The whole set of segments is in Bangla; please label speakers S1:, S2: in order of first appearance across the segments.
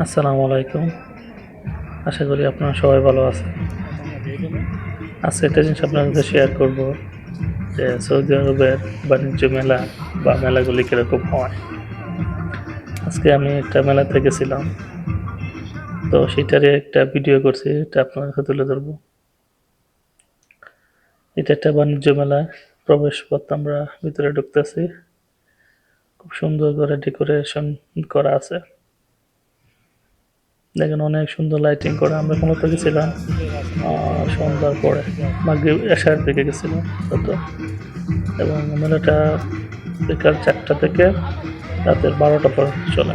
S1: আসসালামু আলাইকুম। আশা করি আপনারা সবাই ভালো আছেন। আজকে একটা জিনিস আপনার সাথে শেয়ার করব যে সৌদি আরবের বাণিজ্য মেলা বা মেলাগুলি কিরকম হয়। আজকে আমি একটা মেলাতে গেছিলাম, তো সেটারই একটা ভিডিও করছি, এটা আপনার কাছে তুলে ধরবো। এটা একটা বাণিজ্য মেলা, প্রবেশ পথ, আমরা ভিতরে ঢুকতেছি। খুব সুন্দর করে ডেকোরেশন করা আছে, দেখেন অনেক সুন্দর লাইটিং করা। আমরা মূলত গেছিলাম সন্ধ্যার পরে, মাগরিব এশার দিকে গেছিলাম তো। এবং মেলাটা বিকাল 4টা থেকে রাতের 12টা পর্যন্ত চলে।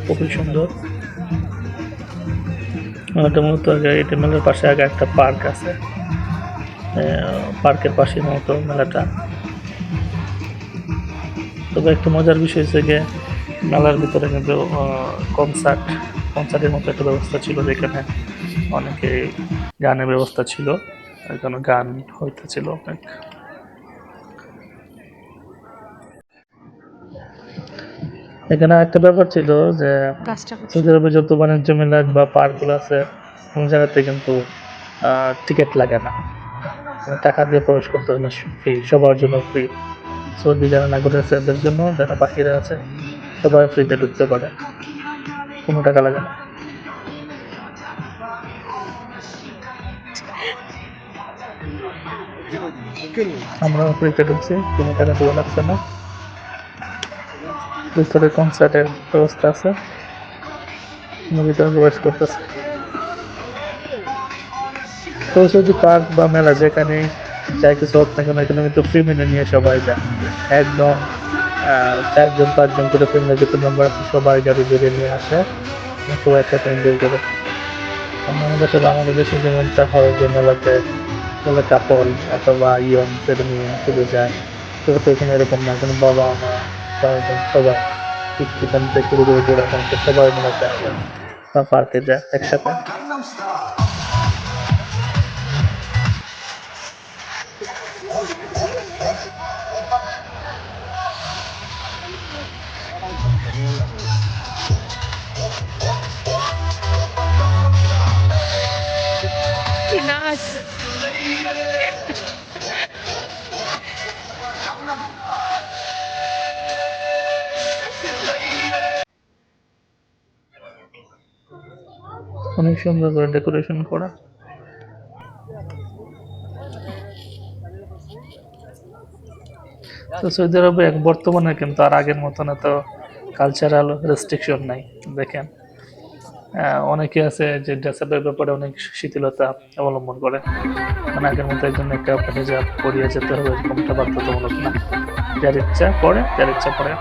S1: খুবই সুন্দর মেলাটা। মূলত আগে এটা মেলার পাশে আগে একটা পার্ক আছে, পার্কের পাশে মূলত মেলাটা। তবে একটা মজার বিষয় হচ্ছে গিয়ে মেলার ভিতরে কিন্তু কনসার্টের মতো একটা ব্যবস্থা ছিল, যেখানে অনেকে গানের ব্যবস্থা ছিল, এখানে গান হইতেছিল অনেক। এখানে একটা ব্যাপার ছিল যে সৌদি আরবে যত বাণিজ্য মেলা বা পার্কগুলো আছে, কোনো জায়গাতে কিন্তু টিকিট লাগে না, টাকা দিয়ে প্রবেশ করতে হয় না, ফ্রি, সবার জন্য ফ্রি। সৌদি যারা নাগরিক আছে এদের জন্য, যারা বাকিরা আছে সবাই ফ্রিতে ঢুকতে পারে, কোনো টাকা লাগে না। আমরা ফ্রিতে ঢুকছি, কোনো টাকা দেওয়া লাগছে না। ভিতরে কনসার্টের ব্যবস্থা আছে, ভিতরে প্রবেশ করতেছে। তো সৌদি পার্ক বা মেলা যেখানে যাই কিছু হোক না কেন, এখানে কিন্তু ফ্যামিলি নিয়ে সবাই যায় একদম। 4-5 জন করে ফ্যামিলি যত মেম্বার আছে সবাই গাড়ি বেড়ে নিয়ে আসে, সবাই একসাথে এনজয় করে। আমাদের সাথে আমাদের দেশে যেমনটা হয় যে মেলাতে বলে কাপল অথবা ইয়ং ছেলে মেয়ে শুধু যায়, তো এখানে এরকম না, কোনো বাবা মা গার্জেন সবাই এখান থেকে শুরু করে যেরকম সবাই মেলাতে আসে বা পার্কে যায় একসাথে।
S2: ناس.
S1: অনেক সুন্দর করে ডেকোরেশন করা। তো সৌদি আরবে বর্তমানে কিন্তু আর আগের মতন এত কালচারাল রেস্ট্রিকশন নাই। দেখেন অনেকে আছে যে ড্রেসআপের ব্যাপারে অনেক শিথিলতা অবলম্বন করে, মানে আগের মতো একজন একটা হিজাব পরিয়ে যেতে হবে এরকমটা বাধ্যতামূলক না, যার ইচ্ছা পড়ে, যার ইচ্ছা পড়ে।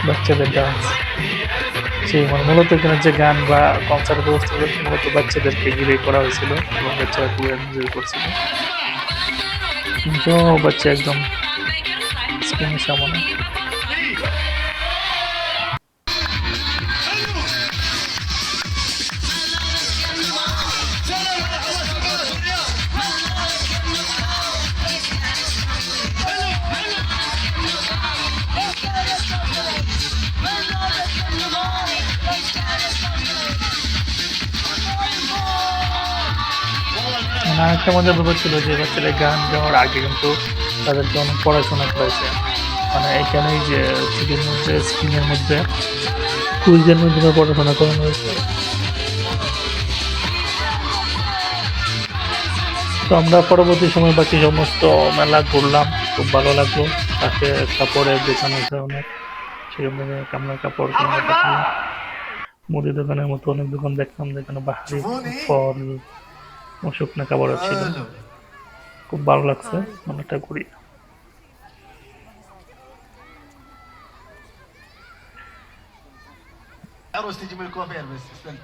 S1: বাচ্চাদের ডান্স, সেই মানে মূলত এখানে যে গান বা কনসার্টের ব্যবস্থা করেছে মূলত বাচ্চাদেরকে ঘিরে করা হয়েছিল, এবং বাচ্চারা খুব এনজয় করছিল। তো বাচ্চা একদম স্ক্রিনের সামনে। মানে আরেকটা মজার ব্যাপার ছিল যে বাচ্চারা গান গাওয়ার আগে কিন্তু তাদেরকে অনেক পড়াশোনা করেছে। মানে এখানেই যে ছুটির মধ্যে স্ক্রিনের মধ্যে কুইজের মাধ্যমে পড়াশোনা করানো হয়েছে। তো আমরা পরবর্তী সময় বাকি সমস্ত মেলা ঘুরলাম, খুব ভালো লাগলো। পাশে কাপড়ের দোকান আছে অনেক, সেখান থেকে আমরা কাপড় কেনার দেখলাম। মুদি দোকানের মতো অনেক দোকান দেখলাম, যেখানে বাহারি ফল ও শুকনা কাপড় ছিল। খুব ভালো লাগছে অনেকটা ঘুরি।
S3: عروس تيجي من الكوافير بس استنى.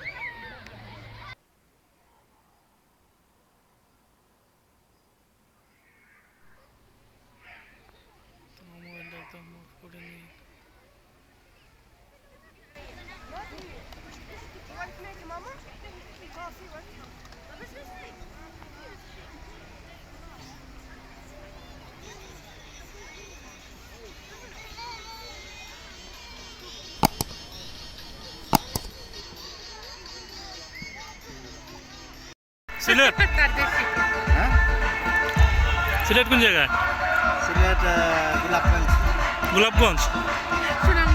S4: সিলেট
S5: হ্যাঁ
S4: সিলেট কোন জায়গায়
S5: সিলেট গোলাপগঞ্জ
S4: গোলাপগঞ্জ
S2: সুনাম